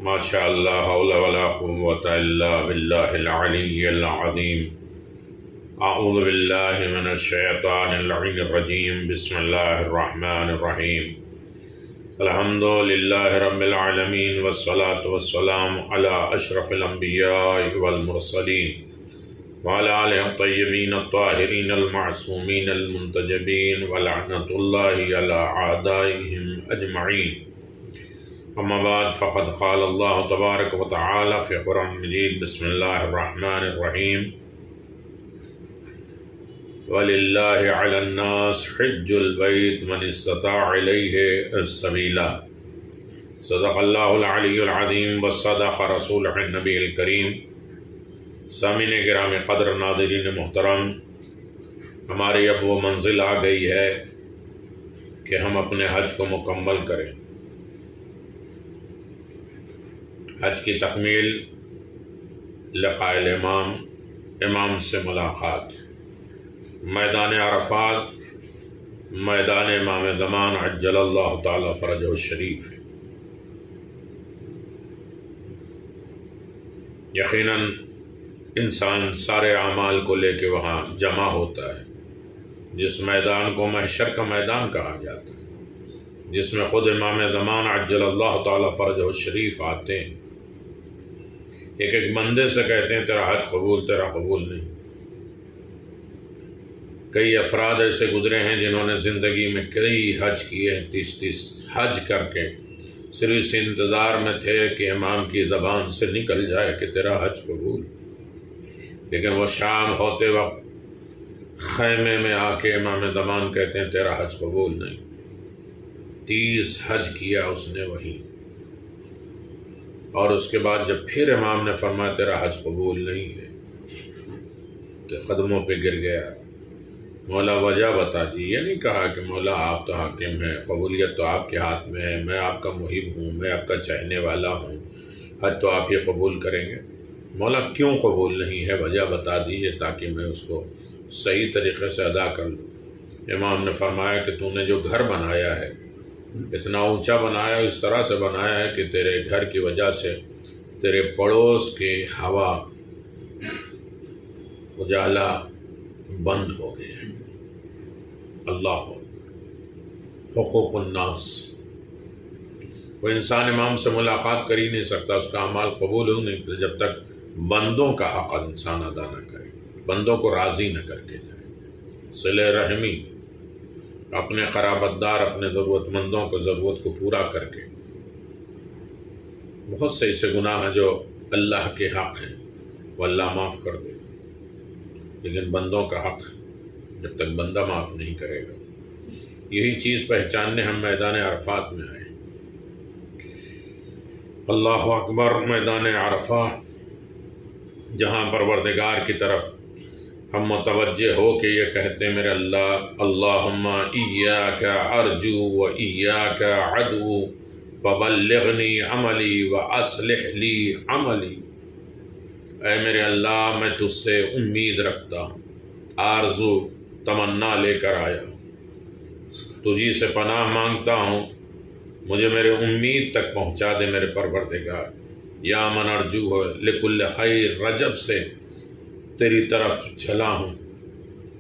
ما شاء اللہ حول ولا قوة الا باللہ العلی العظیم۔ اعوذ باللہ من الشیطان اللعین الرجیم۔ بسم اللہ الرحمن الرحیم۔ الحمد للہ رب العالمین والصلاة والسلام علی اشرف الانبیاء والمرسلین وعلی آلہ الطیبین الطاہرین المعصومین المنتجبین ولعنۃ اللہ علی اعدائہم اجمعین۔ اما بعد فقد قال اللہ تبارک و تعالی فی قرآن مجید۔ بسم اللہ الرحمن الرحیم۔ وَلِلَّهِ عَلَى النَّاسِ حِجُّ الْبَيْتِ مَنِ اسْتَطَاعَ إِلَيْهِ سَبِيلًا۔ صدق اللہ العلی العظیم وصدق رسولہ النبی الکریم۔ سامعین گرامی قدر، ناظرین محترم، ہماری اب وہ منزل آ گئی ہے کہ ہم اپنے حج کو مکمل کریں۔ حج کی تکمیل، لقاء الامام، امام سے ملاقات، میدان عرفات، میدان امام زمان عجل اللہ تعالی فرجہ الشریف ہے۔ یقیناً انسان سارے اعمال کو لے کے وہاں جمع ہوتا ہے، جس میدان کو محشر کا میدان کہا جاتا ہے، جس میں خود امام زمان عجل اللہ تعالی فرجہ الشریف آتے ہیں، ایک ایک بندے سے کہتے ہیں تیرا حج قبول، تیرا قبول نہیں۔ کئی افراد ایسے گزرے ہیں جنہوں نے زندگی میں کئی حج کیے ہیں، 30 حج کر کے صرف اس انتظار میں تھے کہ امام کی زبان سے نکل جائے کہ تیرا حج قبول، لیکن وہ شام ہوتے وقت خیمے میں آ کے امام زمان کہتے ہیں تیرا حج قبول نہیں۔ 30 حج کیا اس نے وہیں، اور اس کے بعد جب پھر امام نے فرمایا تیرا حج قبول نہیں ہے تو قدموں پہ گر گیا۔ مولا وجہ بتا دی، یہ نہیں کہا کہ مولا آپ تو حاکم ہیں، قبولیت تو آپ کے ہاتھ میں ہے، میں آپ کا محب ہوں، میں آپ کا چاہنے والا ہوں، حج تو آپ ہی قبول کریں گے۔ مولا کیوں قبول نہیں ہے، وجہ بتا دیجیے تاکہ میں اس کو صحیح طریقے سے ادا کر لوں۔ امام نے فرمایا کہ تو نے جو گھر بنایا ہے اتنا اونچا بنایا، اس طرح سے بنایا ہے کہ تیرے گھر کی وجہ سے تیرے پڑوس کے ہوا اجالا بند ہو گئے۔ اللہ حقوق الناس، وہ انسان امام سے ملاقات کر ہی نہیں سکتا، اس کا اعمال قبول ہو نہیں جب تک بندوں کا حق انسان ادا نہ کرے، بندوں کو راضی نہ کر کے جائے۔ صلہ رحمی، اپنے قرابت دار، اپنے ضرورت مندوں کو ضرورت کو پورا کر کے۔ بہت سے ایسے گناہ ہیں جو اللہ کے حق ہیں، وہ اللہ معاف کر دے، لیکن بندوں کا حق جب تک بندہ معاف نہیں کرے گا۔ یہی چیز پہچاننے ہم میدان عرفات میں آئے۔ اللہ اکبر، میدان عرفہ جہاں پروردگار کی طرف ہم متوجہ ہو کے یہ کہتے ہیں میرے اللہ، اللہم ایاک ارجو و ایاک ادعو فبلغنی عملی و اصلح لی عملی۔ اے میرے اللہ، میں تجھ سے امید رکھتا ہوں، آرزو تمنا لے کر آیا، تجھی سے پناہ مانگتا ہوں، مجھے میرے امید تک پہنچا دے میرے پروردگار۔ یا من ارجو لکل خیر، رجب سے تیری طرف چلا ہوں۔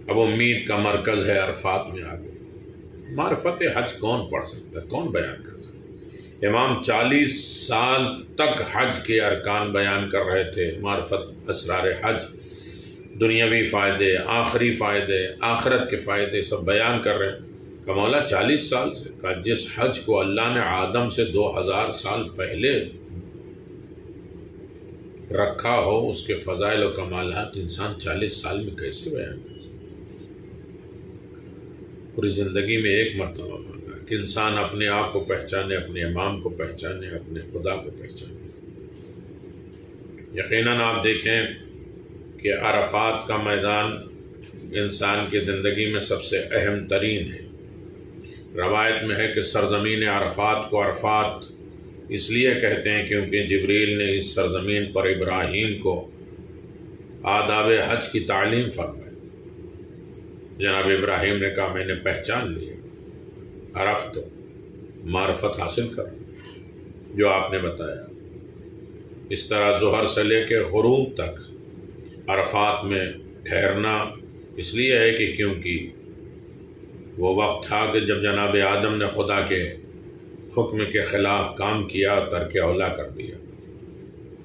اب امید کا مرکز ہے عرفات میں آ گئے۔ معرفت حج کون پڑھ سکتا ہے، کون بیان کر سکتا ہے؟ امام 40 سال تک حج کے ارکان بیان کر رہے تھے، معرفت اسرار حج، دنیاوی فائدے، آخری فائدے، آخرت کے فائدے سب بیان کر رہے ہیں۔ کہ مولا 40 سال سے، کہ جس حج کو اللہ نے آدم سے 2000 سال پہلے رکھا ہو، اس کے فضائل و کمالات انسان 40 سال میں کیسے بیان کر سکتا؟ پوری زندگی میں ایک مرتبہ مانگا کہ انسان اپنے آپ کو پہچانے، اپنے امام کو پہچانے، اپنے خدا کو پہچانے۔ یقیناً آپ دیکھیں کہ عرفات کا میدان انسان کی زندگی میں سب سے اہم ترین ہے۔ روایت میں ہے کہ سرزمین عرفات کو عرفات اس لیے کہتے ہیں کیونکہ جبریل نے اس سرزمین پر ابراہیم کو آداب حج کی تعلیم فرمائی۔ جناب ابراہیم نے کہا میں نے پہچان لیا، عرفت، معرفت حاصل کر جو آپ نے بتایا۔ اس طرح ظہر سے لے کے غروب تک عرفات میں ٹھہرنا اس لیے ہے کہ کیونکہ وہ وقت تھا کہ جب جناب آدم نے خدا کے حکم کے خلاف کام کیا اور ترک اولا کر دیا،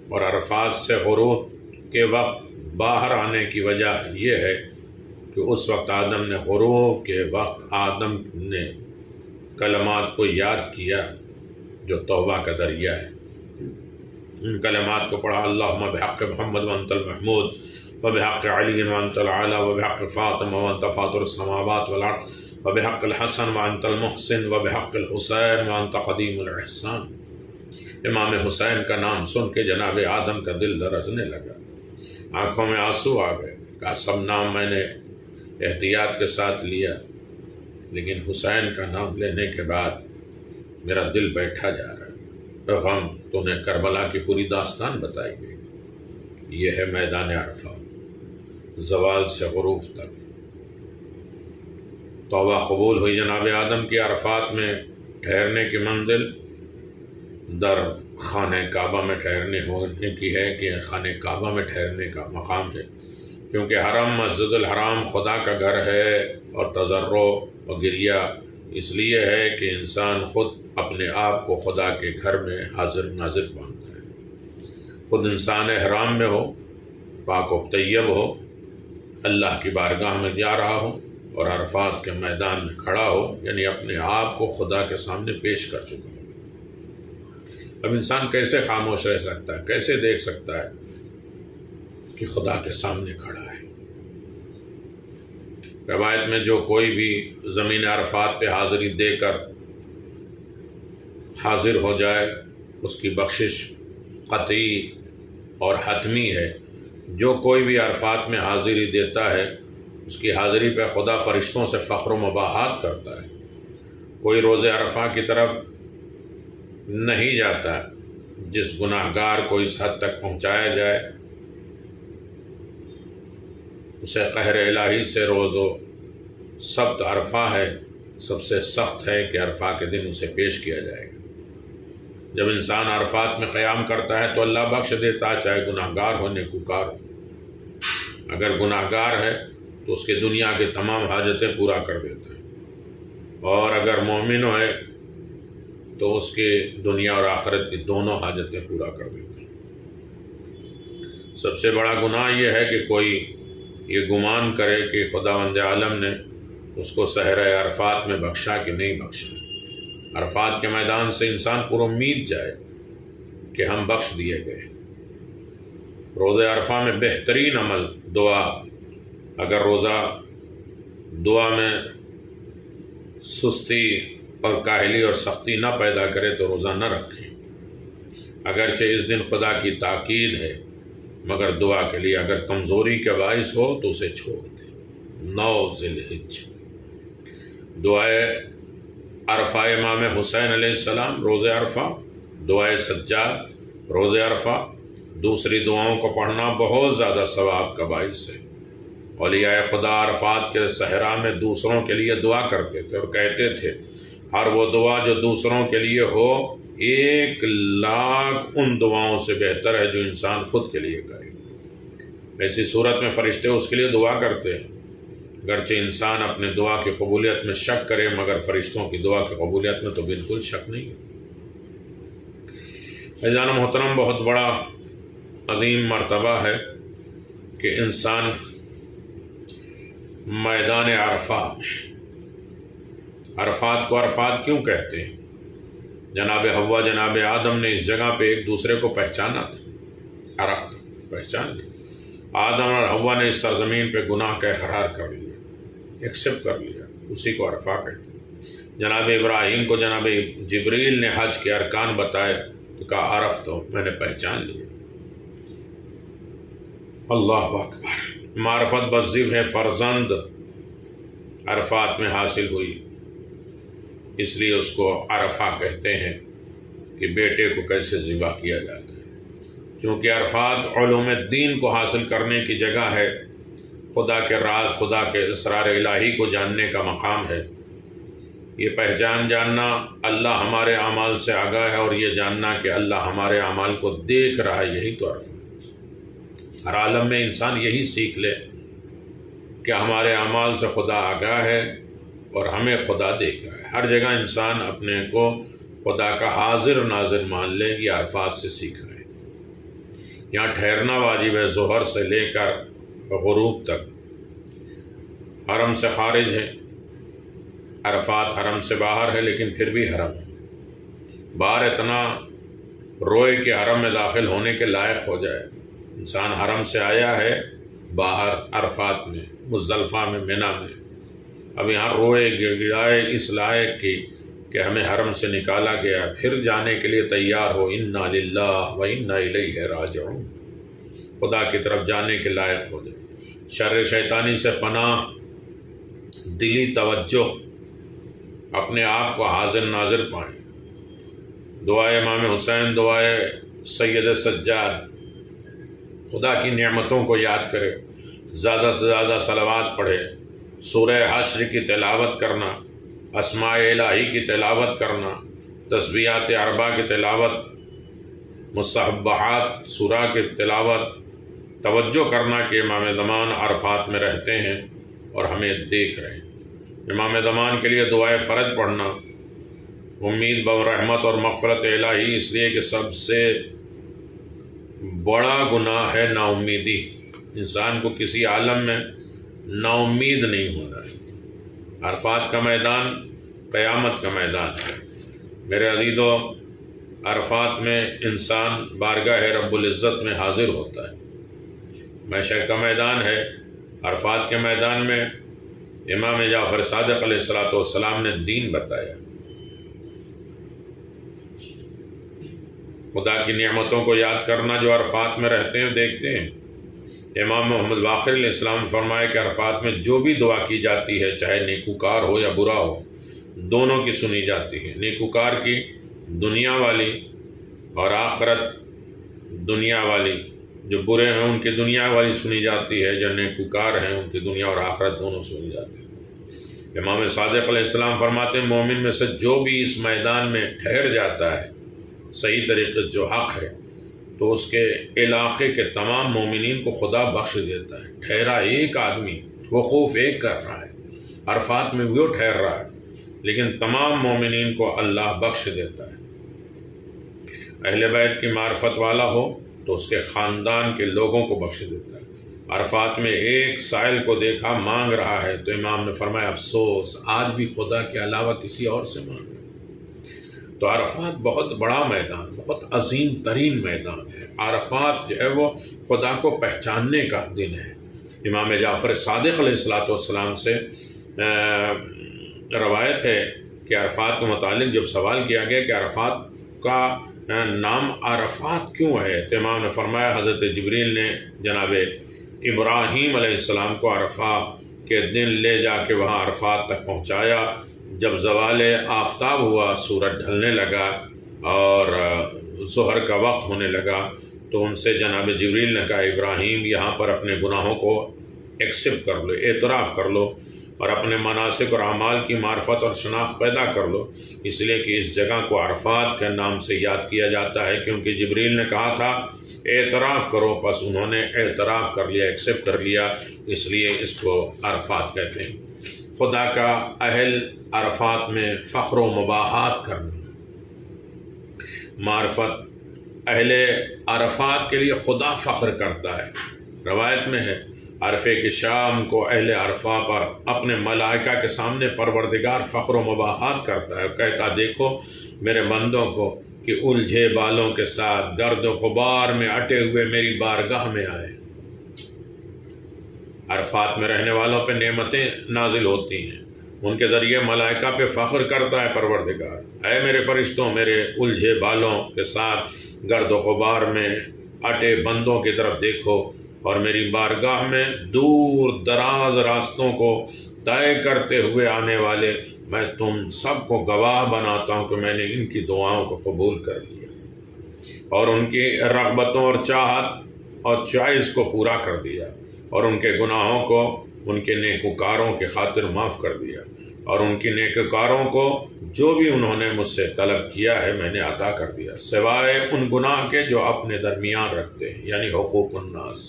اور عرفات سے غروب کے وقت باہر آنے کی وجہ یہ ہے کہ اس وقت آدم نے غروب کے وقت آدم نے کلمات کو یاد کیا جو توبہ کا دریا ہے۔ ان کلمات کو پڑھا، اللہم بحق محمد وانت المحمود وبحق علی وانت العلی وبحق فاطمہ وانت فاطر السماوات والارض وبحق الحسن وانت المحسن وبحق الحسین وانت قدیم الاحسان۔ امام حسین کا نام سن کے جناب آدم کا دل لرزنے لگا، آنکھوں میں آنسو آ گئے، کہا سب نام میں نے احتیاط کے ساتھ لیا، لیکن حسین کا نام لینے کے بعد میرا دل بیٹھا جا رہا ہے۔ غم تو نے کربلا کی پوری داستان بتائی گئی۔ یہ ہے میدان عرفات، زوال سے غروب تک توبہ قبول ہوئی جناب آدم کی۔ عرفات میں ٹھہرنے کی منزل در خانہ کعبہ میں ٹھہرنے ہونے کی ہے کہ خانہ کعبہ میں ٹھہرنے کا مقام ہے، کیونکہ حرم مسجد الحرام خدا کا گھر ہے، اور تضرع و گریہ اس لیے ہے کہ انسان خود اپنے آپ کو خدا کے گھر میں حاضر ناظر مانتا ہے۔ خود انسان حرام میں ہو، پاک و طیب ہو، اللہ کی بارگاہ میں جا رہا ہو اور عرفات کے میدان میں کھڑا ہو، یعنی اپنے آپ کو خدا کے سامنے پیش کر چکا ہو۔ اب انسان کیسے خاموش رہ سکتا ہے، کیسے دیکھ سکتا ہے کہ خدا کے سامنے کھڑا ہے؟ روایت میں جو کوئی بھی زمین عرفات پہ حاضری دے کر حاضر ہو جائے اس کی بخشش قطعی اور حتمی ہے۔ جو کوئی بھی عرفات میں حاضری دیتا ہے اس کی حاضری پہ خدا فرشتوں سے فخر و مباحات کرتا ہے۔ کوئی روز عرفہ کی طرف نہیں جاتا جس گناہ گار کو اس حد تک پہنچایا جائے، اسے قہر الہی سے روز و سبت عرفہ ہے، سب سے سخت ہے کہ عرفہ کے دن اسے پیش کیا جائے گا۔ جب انسان عرفات میں قیام کرتا ہے تو اللہ بخش دیتا ہے، چاہے گناہ گار ہو نیکوکار ہو۔ اگر گناہ گار ہے تو اس کے دنیا کے تمام حاجتیں پورا کر دیتا ہے، اور اگر مومن ہے تو اس کے دنیا اور آخرت کی دونوں حاجتیں پورا کر دیتا ہے۔ سب سے بڑا گناہ یہ ہے کہ کوئی یہ گمان کرے کہ خداوند عالم نے اس کو صحرا عرفات میں بخشا کہ نہیں بخشا۔ عرفات کے میدان سے انسان پر امید جائے کہ ہم بخش دیے گئے۔ روزہ عرفہ میں بہترین عمل دعا۔ اگر روزہ دعا میں سستی اور کاہلی اور سختی نہ پیدا کرے تو روزہ نہ رکھیں، اگرچہ اس دن خدا کی تاکید ہے، مگر دعا کے لیے اگر کمزوری کا باعث ہو تو اسے چھوڑ دیں۔ 9 ذی الحجہ دعائے عرفہ امام حسین علیہ السلام روز عرفہ، دعائے سجاد روز عرفہ، دوسری دعاؤں کو پڑھنا بہت زیادہ ثواب کا باعث ہے۔ اولیاء خدا عرفات کے صحرا میں دوسروں کے لیے دعا کرتے تھے اور کہتے تھے ہر وہ دعا جو دوسروں کے لیے ہو 1,00,000 ان دعاؤں سے بہتر ہے جو انسان خود کے لیے کرے۔ ایسی صورت میں فرشتے اس کے لیے دعا کرتے ہیں، گرچہ انسان اپنے دعا کی قبولیت میں شک کرے، مگر فرشتوں کی دعا کی قبولیت میں تو بالکل شک نہیں ہے۔ عزیزان محترم، بہت بڑا عظیم مرتبہ ہے کہ انسان میدان عرفات کو عرفات کیوں کہتے ہیں؟ جناب حوا جناب آدم نے اس جگہ پہ ایک دوسرے کو پہچانا تھا، عرفت پہچان لی۔ آدم اور حوا نے اس سرزمین پہ گناہ کا اقرار کر لیا، ایکسیپٹ کر لیا، اسی کو عرفہ کہتے ہیں۔ جناب ابراہیم کو جناب جبریل نے حج کے ارکان بتائے تو کہا عرفت ہو، میں نے پہچان لیا۔ اللہ اکبر۔ معرفت بذب ہے فرزند عرفات میں حاصل ہوئی، اس لیے اس کو عرفہ کہتے ہیں کہ بیٹے کو کیسے ذبح کیا جاتا ہے۔ چونکہ عرفات علوم دین کو حاصل کرنے کی جگہ ہے، خدا کے راز، خدا کے اسرار الہی کو جاننے کا مقام ہے، یہ پہچان جاننا اللہ ہمارے اعمال سے آگاہ ہے، اور یہ جاننا کہ اللہ ہمارے اعمال کو دیکھ رہا ہے، یہی تو عرفہ ہے۔ ہر عالم میں انسان یہی سیکھ لے کہ ہمارے اعمال سے خدا آگاہ ہے اور ہمیں خدا دیکھ رہا ہے۔ ہر جگہ انسان اپنے کو خدا کا حاضر ناظر مان لے، یہ عرفات سے سیکھا ہے۔ یہاں ٹھہرنا واجب ہے، ظہر سے لے کر غروب تک۔ حرم سے خارج ہے، عرفات حرم سے باہر ہے، لیکن پھر بھی حرم ہے۔ باہر اتنا روئے کہ حرم میں داخل ہونے کے لائق ہو جائے۔ انسان حرم سے آیا ہے باہر عرفات میں، مزدلفہ میں، منی میں، اب یہاں روئے گڑائے اس لائق کی کہ ہمیں حرم سے نکالا گیا، پھر جانے کے لیے تیار ہو، انا للہ و انا الیہ راجعون، خدا کی طرف جانے کے لائق ہو جائے۔ شر شیطانی سے پناہ، دلی توجہ، اپنے آپ کو حاضر ناظر پائیں۔ دعائے امام حسین، دعائے سید سجاد، خدا کی نعمتوں کو یاد کرے، زیادہ سے زیادہ صلوات پڑھے، سورہ حشر کی تلاوت کرنا، اسماء الہی کی تلاوت کرنا، تسبیحات اربع کی تلاوت، مصحبحات سورہ کی تلاوت، توجہ کرنا کہ امام زمان عرفات میں رہتے ہیں اور ہمیں دیکھ رہے ہیں۔ امام زمان کے لیے دعائے فرج پڑھنا، امید برحمت اور مغفرت الہی، اس لیے کہ سب سے بڑا گناہ ہے نا امیدی۔ انسان کو کسی عالم میں نا امید نہیں ہونا ہے۔ عرفات کا میدان قیامت کا میدان ہے میرے عزیزو۔ عرفات میں انسان بارگاہ رب العزت میں حاضر ہوتا ہے۔ محشر کا میدان ہے۔ عرفات کے میدان میں امام جعفر صادق علیہ السلام نے دین بتایا، خدا کی نعمتوں کو یاد کرنا جو عرفات میں رہتے ہیں دیکھتے ہیں۔ امام محمد باقر علیہ السلام فرمائے کہ عرفات میں جو بھی دعا کی جاتی ہے، چاہے نیکوکار ہو یا برا ہو، دونوں کی سنی جاتی ہے۔ نیکوکار کی دنیا والی اور آخرت دنیا والی، جو برے ہیں ان کی دنیا والی سنی جاتی ہے، جو نیکوکار ہیں ان کی دنیا اور آخرت دونوں سنی جاتی ہے۔ امام صادق علیہ السلام فرماتے ہیں مومن میں سے جو بھی اس میدان میں ٹھہر جاتا ہے صحیح طریقے جو حق ہے، تو اس کے علاقے کے تمام مومنین کو خدا بخش دیتا ہے۔ ٹھہرا ایک آدمی، وقوف ایک کر رہا ہے، عرفات میں وہ ٹھہر رہا ہے، لیکن تمام مومنین کو اللہ بخش دیتا ہے۔ اہل بیت کی معرفت والا ہو تو اس کے خاندان کے لوگوں کو بخش دیتا ہے۔ عرفات میں ایک سائل کو دیکھا مانگ رہا ہے تو امام نے فرمایا افسوس، آج بھی خدا کے علاوہ کسی اور سے مانگ رہا ہے۔ تو عرفات بہت بڑا میدان، بہت عظیم ترین میدان ہے۔ عرفات جو ہے وہ خدا کو پہچاننے کا دن ہے۔ امام جعفر صادق علیہ السلام سے روایت ہے کہ عرفات کے متعلق جب سوال کیا گیا کہ عرفات کا نام عرفات کیوں ہے، تو امام نے فرمایا حضرت جبریل نے جناب ابراہیم علیہ السلام کو عرفہ کے دن لے جا کے وہاں عرفات تک پہنچایا۔ جب زوال آفتاب ہوا، سورج ڈھلنے لگا اور ظہر کا وقت ہونے لگا، تو ان سے جناب جبریل نے کہا ابراہیم یہاں پر اپنے گناہوں کو ایکسپٹ کر لو، اعتراف کر لو، اور اپنے مناسک اور اعمال کی معرفت اور شناخت پیدا کر لو، اس لیے کہ اس جگہ کو عرفات کے نام سے یاد کیا جاتا ہے، کیونکہ جبریل نے کہا تھا اعتراف کرو، پس انہوں نے اعتراف کر لیا، ایکسپٹ کر لیا، اس لیے اس کو عرفات کہتے ہیں۔ خدا کا اہل عرفات میں فخر و مباحات کرنا، معرفت اہل عرفات کے لیے خدا فخر کرتا ہے۔ روایت میں ہے عرفے کی شام کو اہل عرفہ پر اپنے ملائکہ کے سامنے پروردگار فخر و مباحات کرتا ہے، کہتا دیکھو میرے بندوں کو کہ الجھے بالوں کے ساتھ گرد و غبار میں اٹے ہوئے میری بارگاہ میں آئے۔ عرفات میں رہنے والوں پہ نعمتیں نازل ہوتی ہیں، ان کے ذریعے ملائکہ پہ فخر کرتا ہے پروردگار، اے میرے فرشتوں میرے الجھے بالوں کے ساتھ گرد و غبار میں اٹے بندوں کی طرف دیکھو، اور میری بارگاہ میں دور دراز راستوں کو طے کرتے ہوئے آنے والے میں تم سب کو گواہ بناتا ہوں کہ میں نے ان کی دعاؤں کو قبول کر لیا اور ان کی رغبتوں اور چاہت اور چوائس کو پورا کر دیا، اور ان کے گناہوں کو ان کے نیکوکاروں کی خاطر معاف کر دیا، اور ان کی نیکوکاروں کو جو بھی انہوں نے مجھ سے طلب کیا ہے میں نے عطا کر دیا، سوائے ان گناہ کے جو اپنے درمیان رکھتے ہیں، یعنی حقوق الناس،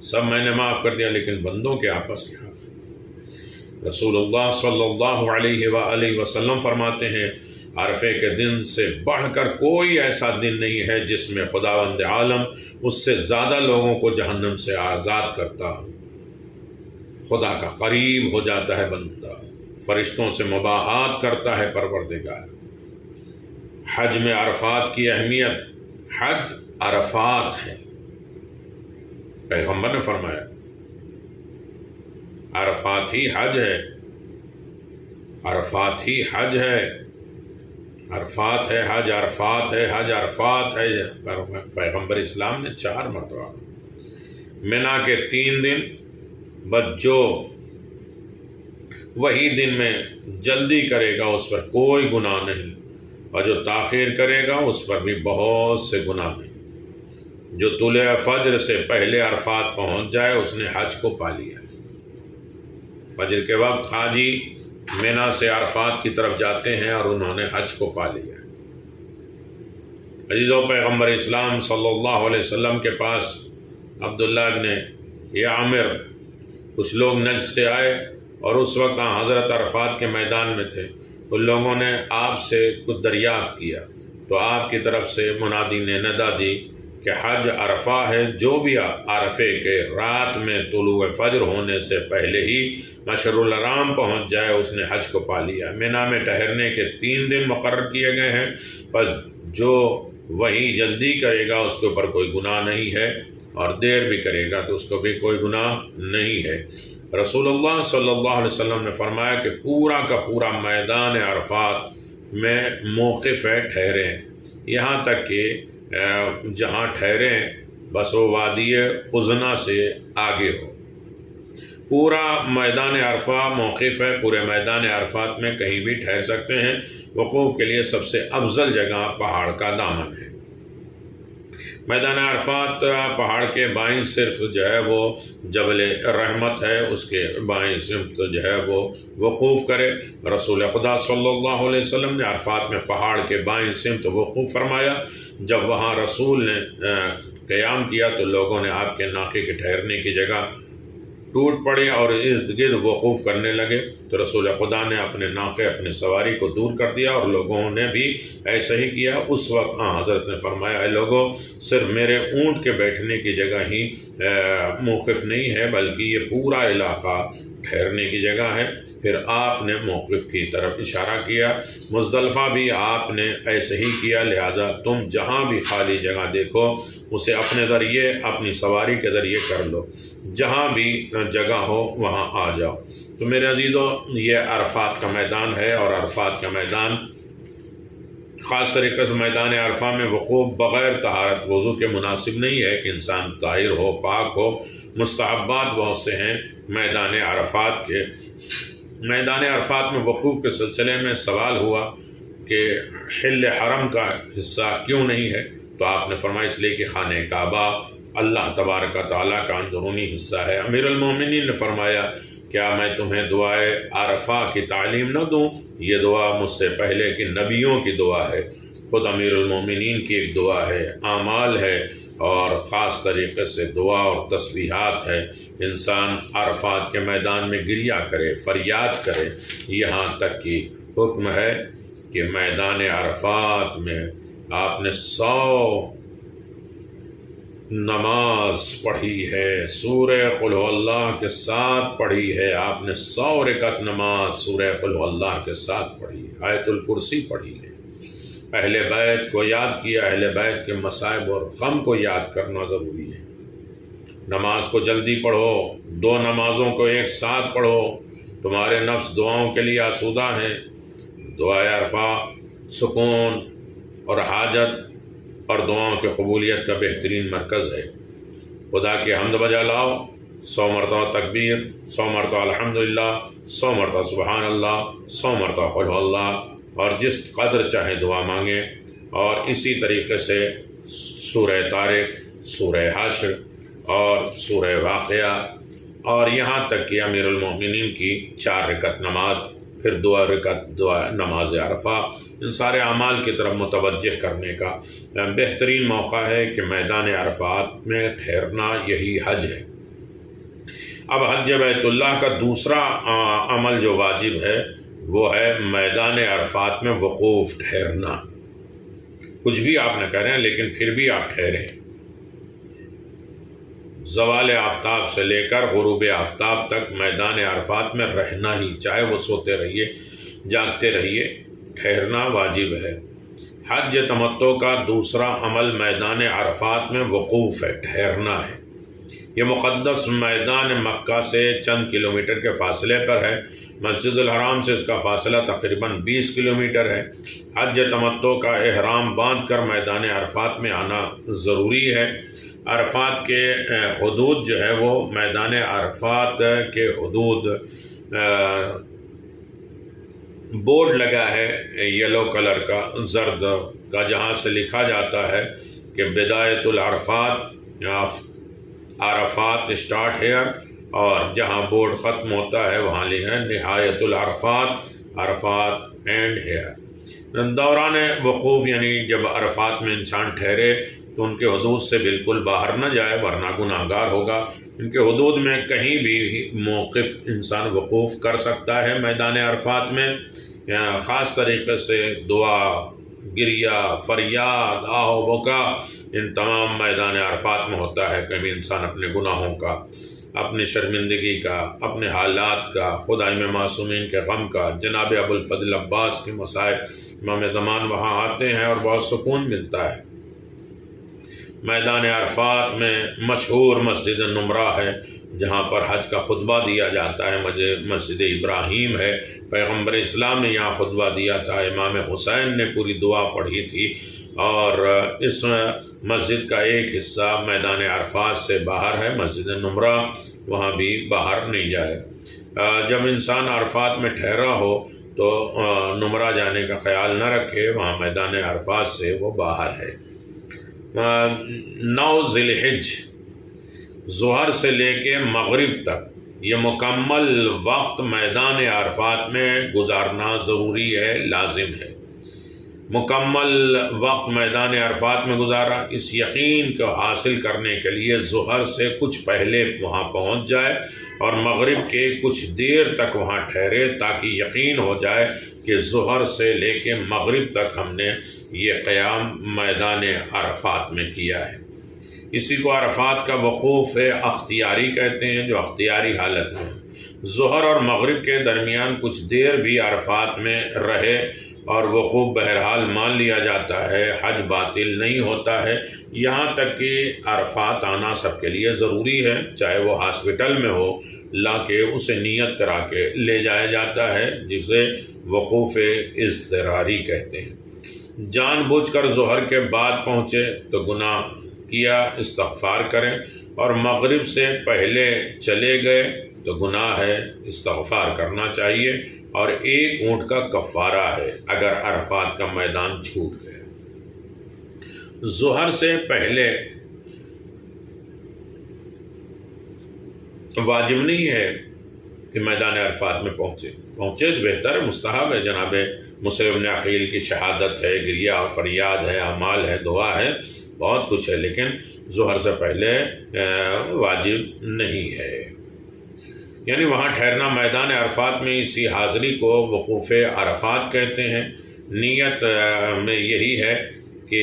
سب میں نے معاف کر دیا، لیکن بندوں کے آپس کے حق۔ رسول اللہ صلی اللہ علیہ وآلہ وسلم فرماتے ہیں عرفے کے دن سے بڑھ کر کوئی ایسا دن نہیں ہے جس میں خداوند عالم اس سے زیادہ لوگوں کو جہنم سے آزاد کرتا ہو، خدا کا قریب ہو جاتا ہے بندہ، فرشتوں سے مباحثات کرتا ہے پروردگار۔ حج میں عرفات کی اہمیت، حج عرفات ہے، پیغمبر نے فرمایا عرفات ہی حج ہے، عرفات ہی حج ہے، عرفات ہے حج، عرفات ہے حج، عرفات ہے۔ پیغمبر اسلام نے 4 مرتبہ منا کے 3 دن، بس جو وہی دن میں جلدی کرے گا اس پر کوئی گناہ نہیں، اور جو تاخیر کرے گا اس پر بھی بہت سے گناہ نہیں۔ جو طلوع فجر سے پہلے عرفات پہنچ جائے اس نے حج کو پا لیا۔ فجر کے وقت حاجی منا سے عرفات کی طرف جاتے ہیں اور انہوں نے حج کو پا لیا۔ عزیزو، پیغمبر اسلام صلی اللہ علیہ وسلم کے پاس عبداللہ ابن عامر، کچھ لوگ نجد سے آئے اور اس وقت حضرت عرفات کے میدان میں تھے۔ ان لوگوں نے آپ سے کچھ دریافت کیا تو آپ کی طرف سے منادی نے ندا دی کہ حج عرفہ ہے، جو بھی عرفے کے رات میں طلوع فجر ہونے سے پہلے ہی مشعر الحرام پہنچ جائے اس نے حج کو پا لیا۔ مینا میں ٹھہرنے کے 3 دن مقرر کیے گئے ہیں، بس جو وہی جلدی کرے گا اس کے اوپر کوئی گناہ نہیں ہے، اور دیر بھی کرے گا تو اس کو بھی کوئی گناہ نہیں ہے۔ رسول اللہ صلی اللہ علیہ وسلم نے فرمایا کہ پورا کا پورا میدان عرفات میں موقف ہے، ٹھہریں، یہاں تک کہ جہاں ٹھہریں بس وہ وادی اذنا سے آگے ہو۔ پورا میدان عرفہ موقف ہے، پورے میدان عرفات میں کہیں بھی ٹھہر سکتے ہیں۔ وقوف کے لیے سب سے افضل جگہ پہاڑ کا دامن ہے۔ میدان عرفات پہاڑ کے بائیں صرف جو ہے وہ جبل رحمت ہے، اس کے بائیں سمت جو ہے وہ وقوف کرے۔ رسول خدا صلی اللہ علیہ وسلم نے عرفات میں پہاڑ کے بائیں سمت وقوف فرمایا۔ جب وہاں رسول نے قیام کیا تو لوگوں نے آپ کے ناقے کے ٹھہرنے کی جگہ ٹوٹ پڑے اور ارد گرد وقوف کرنے لگے، تو رسول خدا نے اپنے ناقے، اپنے سواری کو دور کر دیا اور لوگوں نے بھی ایسا ہی کیا۔ اس وقت حضرت نے فرمایا، اے لوگوں، صرف میرے اونٹ کے بیٹھنے کی جگہ ہی موقف نہیں ہے بلکہ یہ پورا علاقہ ٹھہرنے کی جگہ ہے۔ پھر آپ نے موقف کی طرف اشارہ کیا۔ مزدلفہ بھی آپ نے ایسے ہی کیا، لہذا تم جہاں بھی خالی جگہ دیکھو اسے اپنے ذریعے، اپنی سواری کے ذریعے کر لو، جہاں بھی جگہ ہو وہاں آ جاؤ۔ تو میرے عزیزو، یہ عرفات کا میدان ہے، اور عرفات کا میدان خاص طریقے سے میدان عرفہ میں وقوف بغیر طہارت وضو کے مناسب نہیں ہے کہ انسان طاہر ہو، پاک ہو۔ مستحبات بہت سے ہیں میدان عرفات کے۔ میدان عرفات میں وقوف کے سلسلے میں سوال ہوا کہ حل حرم کا حصہ کیوں نہیں ہے، تو آپ نے فرمایا اس لیے کہ خانہ کعبہ اللہ تبارک و تعالیٰ کا اندرونی حصہ ہے۔ امیر المومنین نے فرمایا، کیا میں تمہیں دعائے عرفہ کی تعلیم نہ دوں؟ یہ دعا مجھ سے پہلے کی نبیوں کی دعا ہے، خود امیر المومنین کی ایک دعا ہے، اعمال ہے، اور خاص طریقے سے دعا اور تسبیحات ہے۔ انسان عرفات کے میدان میں گریہ کرے، فریاد کرے، یہاں تک کہ حکم ہے کہ میدان عرفات میں آپ نے 100 نماز پڑھی ہے، سورہ قل هو اللہ کے ساتھ پڑھی ہے، آپ نے 100 رکعت نماز سورہ قل هو اللہ کے ساتھ پڑھی ہے، آیت الکرسی پڑھی ہے، اہل بیت کو یاد کیا، اہل بیت کے مصائب اور غم کو یاد کرنا ضروری ہے۔ نماز کو جلدی پڑھو، 2 نمازوں کو ایک ساتھ پڑھو، تمہارے نفس دعاؤں کے لیے آسودہ ہیں۔ دعائے عرفہ سکون اور حاجت اور دعاؤں کی قبولیت کا بہترین مرکز ہے۔ خدا کی حمد بجا لاؤ، 100 مرتبہ تکبیر، 100 مرتبہ الحمدللہ، 100 مرتبہ سبحان اللہ، 100 مرتبہ قل هو اللہ، اور جس قدر چاہے دعا مانگیں۔ اور اسی طریقے سے سورہ طارق، سورہ حشر اور سورہ واقعہ اور یہاں تک کہ امیر المومنین کی 4 رکعت نماز، پھر 2 رکعت نماز عرفہ، ان سارے اعمال کی طرف متوجہ کرنے کا بہترین موقع ہے کہ میدان عرفات میں ٹھہرنا، یہی حج ہے۔ اب حج بیت اللہ کا دوسرا عمل جو واجب ہے وہ ہے میدان عرفات میں وقوف، ٹھہرنا۔ کچھ بھی آپ نہ کریں لیکن پھر بھی آپ ٹھہریں، زوال آفتاب سے لے کر غروب آفتاب تک میدان عرفات میں رہنا ہی، چاہے وہ سوتے رہیے جاگتے رہیے، ٹھہرنا واجب ہے۔ حج تمتع کا دوسرا عمل میدان عرفات میں وقوف ہے، ٹھہرنا ہے۔ یہ مقدس میدان مکہ سے چند کلومیٹر کے فاصلے پر ہے، مسجد الحرام سے اس کا فاصلہ تقریباً 20 کلومیٹر ہے۔ حج تمتع کا احرام باندھ کر میدان عرفات میں آنا ضروری ہے۔ عرفات کے حدود جو ہے وہ میدان عرفات کے حدود بورڈ لگا ہے یلو کلر کا، زرد کا، جہاں سے لکھا جاتا ہے کہ بدایت العرفات، عرفات اسٹارٹ ہیئر، اور جہاں بورڈ ختم ہوتا ہے وہاں لکھا ہے نہایت العرفات، عرفات اینڈ ہیئر۔ دوران وقوف یعنی جب عرفات میں انسان ٹھہرے تو ان کے حدود سے بالکل باہر نہ جائے ورنہ گناہ گار ہوگا۔ ان کے حدود میں کہیں بھی موقف انسان وقوف کر سکتا ہے۔ میدان عرفات میں خاص طریقے سے دعا، گریہ، فریاد، آہ و بکا، ان تمام میدان عرفات میں ہوتا ہے۔ کبھی انسان اپنے گناہوں کا، اپنی شرمندگی کا، اپنے حالات کا، خدائی میں معصومین کے غم کا، جناب ابو الفضل عباس کے مسائل، امام زمان وہاں آتے ہیں اور بہت سکون ملتا ہے۔ میدان عرفات میں مشہور مسجد نمرہ ہے جہاں پر حج کا خطبہ دیا جاتا ہے، مسجد ابراہیم ہے، پیغمبر اسلام نے یہاں خطبہ دیا تھا، امام حسین نے پوری دعا پڑھی تھی، اور اس مسجد کا ایک حصہ میدان عرفات سے باہر ہے، مسجد نمرہ، وہاں بھی باہر نہیں جائے۔ جب انسان عرفات میں ٹھہرا ہو تو نمرہ جانے کا خیال نہ رکھے، وہاں میدان عرفات سے وہ باہر ہے۔ 9 ذی الحج ظہر سے لے کے مغرب تک یہ مکمل وقت میدان عرفات میں گزارنا ضروری ہے، لازم ہے۔ مکمل وقت میدان عرفات میں گزارا، اس یقین کو حاصل کرنے کے لیے ظہر سے کچھ پہلے وہاں پہنچ جائے اور مغرب کے کچھ دیر تک وہاں ٹھہرے، تاکہ یقین ہو جائے کہ ظہر سے لے کے مغرب تک ہم نے یہ قیام میدان عرفات میں کیا ہے۔ اسی کو عرفات کا وقوف اختیاری کہتے ہیں، جو اختیاری حالت میں ہے۔ ظہر اور مغرب کے درمیان کچھ دیر بھی عرفات میں رہے اور وقوف بہرحال مان لیا جاتا ہے، حج باطل نہیں ہوتا ہے، یہاں تک کہ عرفات آنا سب کے لیے ضروری ہے، چاہے وہ ہاسپٹل میں ہو، لا کے اسے نیت کرا کے لے جایا جاتا ہے، جسے وقوف اضطراری کہتے ہیں۔ جان بوجھ کر ظہر کے بعد پہنچے تو گناہ کیا، استغفار کریں، اور مغرب سے پہلے چلے گئے تو گناہ ہے، استغفار کرنا چاہیے، اور 1 اونٹ کا کفارہ ہے اگر عرفات کا میدان چھوٹ گیا۔ ظہر سے پہلے واجب نہیں ہے کہ میدان عرفات میں پہنچے تو بہتر ہے، مستحب ہے۔ جناب مسلم بن عقیل کی شہادت ہے، گریہ اور فریاد ہے، اعمال ہے، دعا ہے، بہت کچھ ہے، لیکن ظہر سے پہلے واجب نہیں ہے۔ یعنی وہاں ٹھہرنا میدان عرفات میں، اسی حاضری کو وقوف عرفات کہتے ہیں۔ نیت میں یہی ہے کہ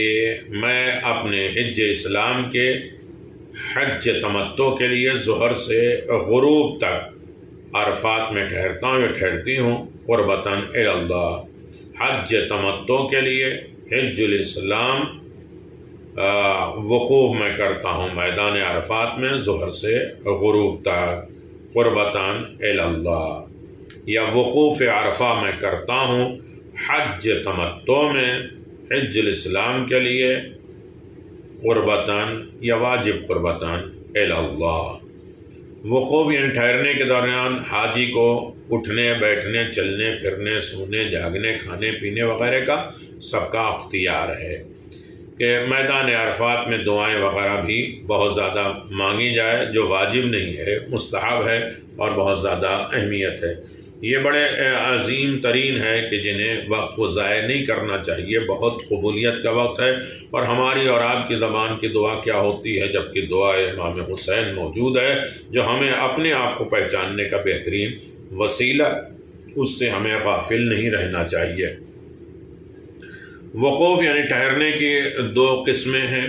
میں اپنے حج اسلام کے حج تمتع کے لیے ظہر سے غروب تک عرفات میں ٹھہرتا ہوں یا ٹھہرتی ہوں، قربتاً الی اللہ۔ حج تمتع کے لیے حج الاسلام وقوف میں کرتا ہوں میدان عرفات میں ظہر سے غروب تک، قربتاً الی اللہ۔ یا وقوف عرفہ میں کرتا ہوں حج تمتع میں حج الاسلام کے لیے، قربتاً یا واجب قربتاً الی اللہ۔ وقوف یعنی ٹھہرنے کے دوران حاجی کو اٹھنے، بیٹھنے، چلنے پھرنے، سونے، جاگنے، کھانے پینے وغیرہ کا سب کا اختیار ہے۔ کہ میدان عرفات میں دعائیں وغیرہ بھی بہت زیادہ مانگی جائے، جو واجب نہیں ہے، مستحب ہے اور بہت زیادہ اہمیت ہے۔ یہ بڑے عظیم ترین ہے کہ جنہیں وقت کو ضائع نہیں کرنا چاہیے، بہت قبولیت کا وقت ہے۔ اور ہماری اور آپ کی زبان کی دعا کیا ہوتی ہے، جبکہ دعا امام حسین موجود ہے جو ہمیں اپنے آپ کو پہچاننے کا بہترین وسیلہ، اس سے ہمیں غافل نہیں رہنا چاہیے۔ وقوف یعنی ٹھہرنے کی دو قسمیں ہیں،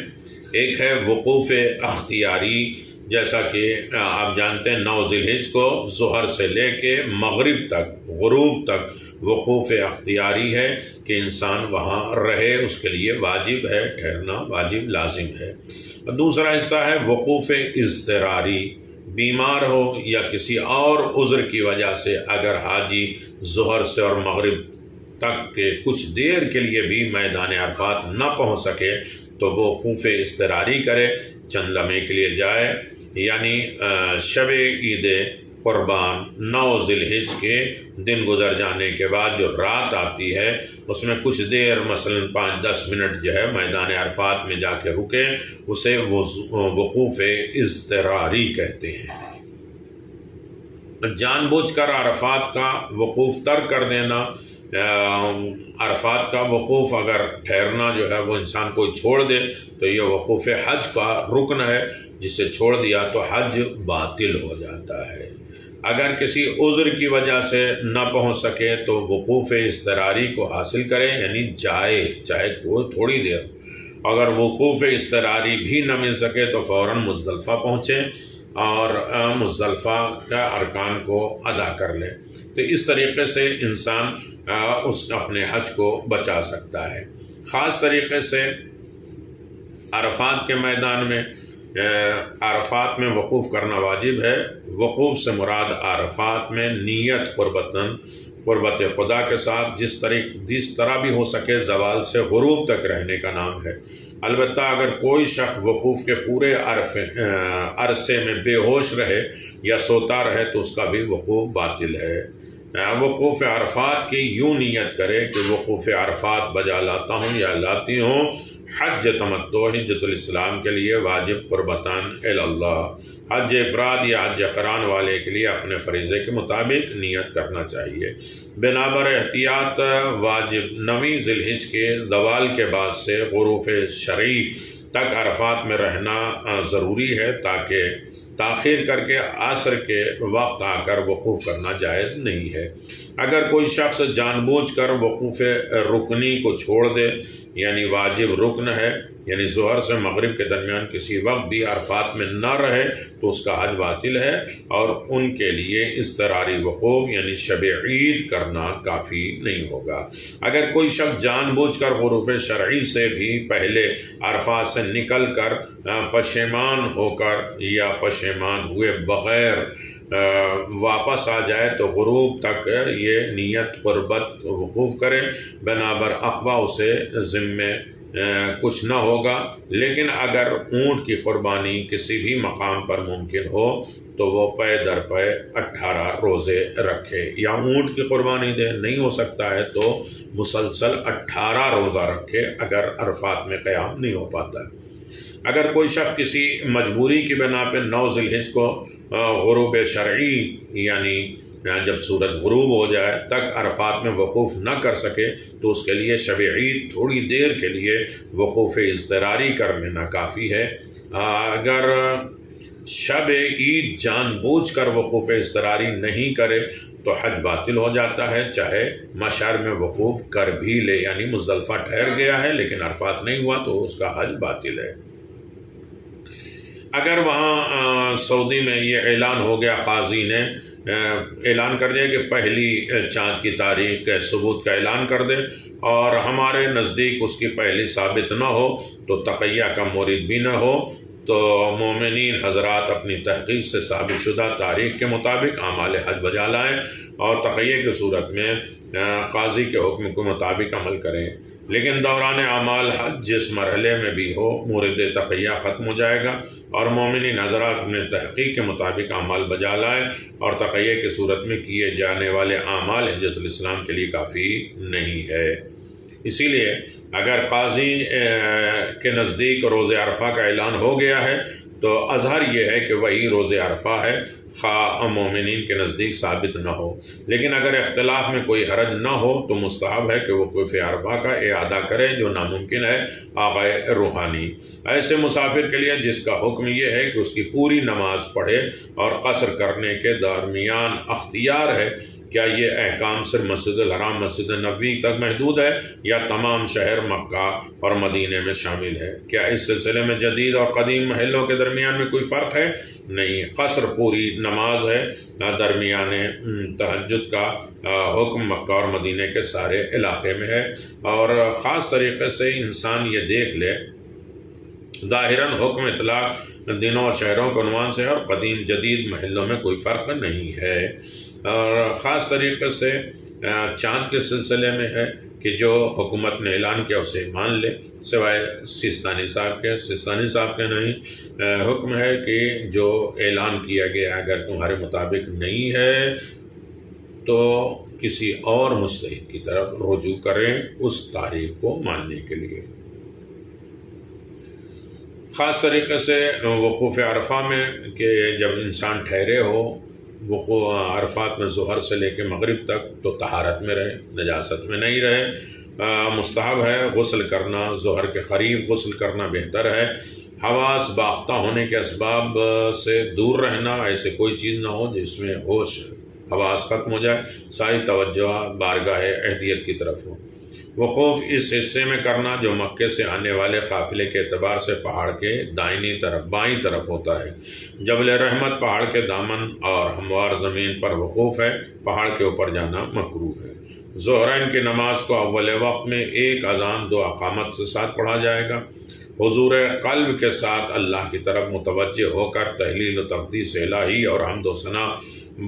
ایک ہے وقوف اختیاری، جیسا کہ آپ جانتے ہیں 9 ذی الحجہ کو ظہر سے لے کے مغرب تک، غروب تک وقوف اختیاری ہے کہ انسان وہاں رہے، اس کے لیے واجب ہے، ٹھہرنا واجب لازم ہے۔ دوسرا حصہ ہے وقوف اضطراری، بیمار ہو یا کسی اور عذر کی وجہ سے اگر حاجی ظہر سے اور مغرب تک کے کچھ دیر کے لیے بھی میدان عرفات نہ پہنچ سکے تو وہ وقوف اضطراری کرے، چند لمحے کے لیے جائے، یعنی شب عید قربان 9 ذی الحجہ کے دن گزر جانے کے بعد جو رات آتی ہے اس میں کچھ دیر مثلا 5-10 منٹ جو ہے میدان عرفات میں جا کے رکے، اسے وقوف اضطراری کہتے ہیں۔ جان بوجھ کر عرفات کا وقوف ترک کر دینا، عرفات کا وقوف اگر ٹھہرنا جو ہے وہ انسان کوئی چھوڑ دے تو یہ وقوف حج کا رکن ہے، جسے چھوڑ دیا تو حج باطل ہو جاتا ہے۔ اگر کسی عذر کی وجہ سے نہ پہنچ سکے تو وقوف اضطراری کو حاصل کرے، یعنی جائے، چاہے کوئی تھوڑی دیر۔ اگر وقوف اضطراری بھی نہ مل سکے تو فوراً مزدلفہ پہنچے اور مزدلفہ کا ارکان کو ادا کر لے، تو اس طریقے سے انسان اس اپنے حج کو بچا سکتا ہے۔ خاص طریقے سے عرفات کے میدان میں عرفات میں وقوف کرنا واجب ہے۔ وقوف سے مراد عرفات میں نیت قربت خدا کے ساتھ جس طرح بھی ہو سکے زوال سے غروب تک رہنے کا نام ہے۔ البتہ اگر کوئی شخص وقوف کے پورے عرصے میں بے ہوش رہے یا سوتا رہے تو اس کا بھی وقوف باطل ہے۔ وقوف عرفات کی یوں نیت کرے کہ وقوف عرفات بجا لاتا ہوں یا لاتی ہوں حج تمتع، حجۃ الاسلام کے لیے واجب قربتان اللہ، حج افراد یا حج قران والے کے لیے اپنے فریضے کے مطابق نیت کرنا چاہیے۔ بنابر احتیاط واجب 9 ذی الحجہ کے زوال کے بعد سے غروب شرعی تک عرفات میں رہنا ضروری ہے، تاکہ تاخیر کر کے عصر کے وقت آ کر وقوف کرنا جائز نہیں ہے۔ اگر کوئی شخص جان بوجھ کر وقوف رکنی کو چھوڑ دے، یعنی واجب رکن ہے، یعنی ظہر سے مغرب کے درمیان کسی وقت بھی عرفات میں نہ رہے تو اس کا حج باطل ہے، اور ان کے لیے اضطراری وقوف یعنی شب عید کرنا کافی نہیں ہوگا۔ اگر کوئی شخص جان بوجھ کر غروب شرعی سے بھی پہلے عرفات سے نکل کر پشیمان ہو کر یا پشیمان ہوئے بغیر واپس آ جائے تو غروب تک یہ نیت قربت وقوف کرے، بنابر اقوا اسے ذمے کچھ نہ ہوگا۔ لیکن اگر اونٹ کی قربانی کسی بھی مقام پر ممکن ہو تو وہ پے در پے 18 روزے رکھے، یا اونٹ کی قربانی دے، نہیں ہو سکتا ہے تو مسلسل 18 روزہ رکھے اگر عرفات میں قیام نہیں ہو پاتا ہے۔ اگر کوئی شخص کسی مجبوری کی بنا پہ 9 ذی الحجہ کو غروب شرعی یعنی جب سورج غروب ہو جائے تک عرفات میں وقوف نہ کر سکے تو اس کے لیے شب عید تھوڑی دیر کے لیے وقوف اضطراری کر لینا کافی ہے۔ اگر شب عید جان بوجھ کر وقوف اضطراری نہیں کرے تو حج باطل ہو جاتا ہے، چاہے مشعر میں وقوف کر بھی لے، یعنی مزدلفہ ٹھہر گیا ہے لیکن عرفات نہیں ہوا تو اس کا حج باطل ہے۔ اگر وہاں سعودی میں یہ اعلان ہو گیا، قاضی نے اعلان کر دیا کہ پہلی چاند کی تاریخ کے ثبوت کا اعلان کر دے اور ہمارے نزدیک اس کی پہلی ثابت نہ ہو تو تقیہ کا مورد بھی نہ ہو، تو مومنین حضرات اپنی تحقیق سے ثابت شدہ تاریخ کے مطابق اعمال حج بجا لائیں اور تقیہ کی صورت میں قاضی کے حکم کے مطابق عمل کریں۔ لیکن دوران اعمال حج جس مرحلے میں بھی ہو مورد تقیہ ختم ہو جائے گا، اور مومنین حضرات اپنے تحقیق کے مطابق اعمال بجا لائیں اور تقیہ کی صورت میں کیے جانے والے اعمال حجۃ الاسلام کے لیے کافی نہیں ہے۔ اسی لیے اگر قاضی کے نزدیک روز عرفہ کا اعلان ہو گیا ہے تو اظہر یہ ہے کہ وہی روز عرفہ ہے، خواہ مومنین کے نزدیک ثابت نہ ہو۔ لیکن اگر اختلاف میں کوئی حرج نہ ہو تو مستحب ہے کہ وہ کوف عرفہ کا اعادہ کرے، جو ناممکن ہے آغائے روحانی۔ ایسے مسافر کے لیے جس کا حکم یہ ہے کہ اس کی پوری نماز پڑھے اور قصر کرنے کے درمیان اختیار ہے، کیا یہ احکام صرف مسجد الحرام، مسجد نبوی تک محدود ہے یا تمام شہر مکہ اور مدینہ میں شامل ہے؟ کیا اس سلسلے میں جدید اور قدیم محلوں کے درمیان میں کوئی فرق ہے؟ نہیں، قصر پوری نماز ہے۔ درمیان تہجد کا حکم مکہ اور مدینہ کے سارے علاقے میں ہے، اور خاص طریقے سے انسان یہ دیکھ لے، ظاہراً حکم اطلاق دنوں اور شہروں کے عنوان سے اور قدیم جدید محلوں میں کوئی فرق نہیں ہے۔ اور خاص طریقے سے چاند کے سلسلے میں ہے کہ جو حکومت نے اعلان کیا اسے مان لے، سوائے سیستانی صاحب کے نہیں۔ حکم ہے کہ جو اعلان کیا گیا اگر تمہارے مطابق نہیں ہے تو کسی اور مجتہد کی طرف رجوع کریں اس تاریخ کو ماننے کے لیے۔ خاص طریقے سے وقوف عرفہ میں کہ جب انسان ٹھہرے ہو وقوف عرفات میں ظہر سے لے کے مغرب تک تو طہارت میں رہے، نجاست میں نہیں رہے۔ مستحب ہے غسل کرنا، ظہر کے قریب غسل کرنا بہتر ہے۔ حواس باختہ ہونے کے اسباب سے دور رہنا، ایسے کوئی چیز نہ ہو جس میں ہوش حواس ختم ہو جائے، ساری توجہ بارگاہ اہدیت کی طرف ہو۔ وقوف اس حصے میں کرنا جو مکے سے آنے والے قافلے کے اعتبار سے پہاڑ کے بائیں طرف ہوتا ہے۔ جبل رحمت پہاڑ کے دامن اور ہموار زمین پر وقوف ہے، پہاڑ کے اوپر جانا مکروہ ہے۔ ظہرین کی نماز کو اول وقت میں ایک اذان 2 اقامت سے ساتھ پڑھا جائے گا۔ حضور قلب کے ساتھ اللہ کی طرف متوجہ ہو کر تحلیل و تقدیس الہی اور حمد و ثنا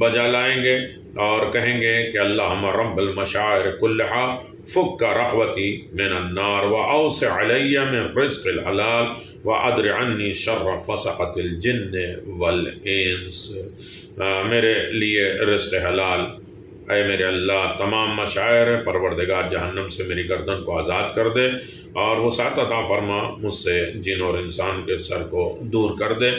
بجا لائیں گے اور کہیں گے کہ اللہم رب المشاعر کلہا فک رغبتی من النار واوسع علی من رزق الحلال وادر عنی شر فسقۃ الجن والانس۔ میرے لیے رزق حلال، اے میرے اللہ تمام مشاعر پروردگار جہنم سے میری گردن کو آزاد کر دے اور وسعت عطا فرما، مجھ سے جن اور انسان کے سر کو دور کر دے۔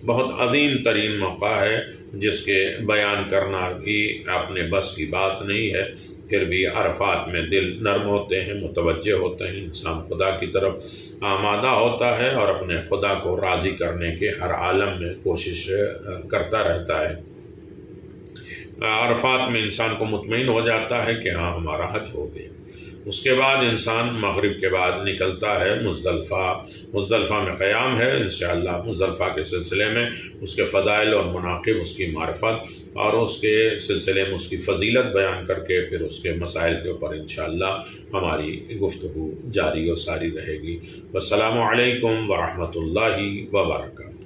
بہت عظیم ترین موقع ہے جس کے بیان کرنا بھی اپنے بس کی بات نہیں ہے، پھر بھی عرفات میں دل نرم ہوتے ہیں، متوجہ ہوتے ہیں، انسان خدا کی طرف آمادہ ہوتا ہے اور اپنے خدا کو راضی کرنے کے ہر عالم میں کوشش کرتا رہتا ہے۔ عرفات میں انسان کو مطمئن ہو جاتا ہے کہ ہاں ہمارا حج ہو گیا۔ اس کے بعد انسان مغرب کے بعد نکلتا ہے مزدلفہ میں قیام ہے انشاءاللہ۔ مزدلفہ کے سلسلے میں اس کے فضائل اور مناقب، اس کی معرفت اور اس کے سلسلے میں اس کی فضیلت بیان کر کے پھر اس کے مسائل کے اوپر انشاءاللہ ہماری گفتگو جاری و ساری رہے گی۔ والسلام علیکم ورحمۃ اللہ وبرکاتہ۔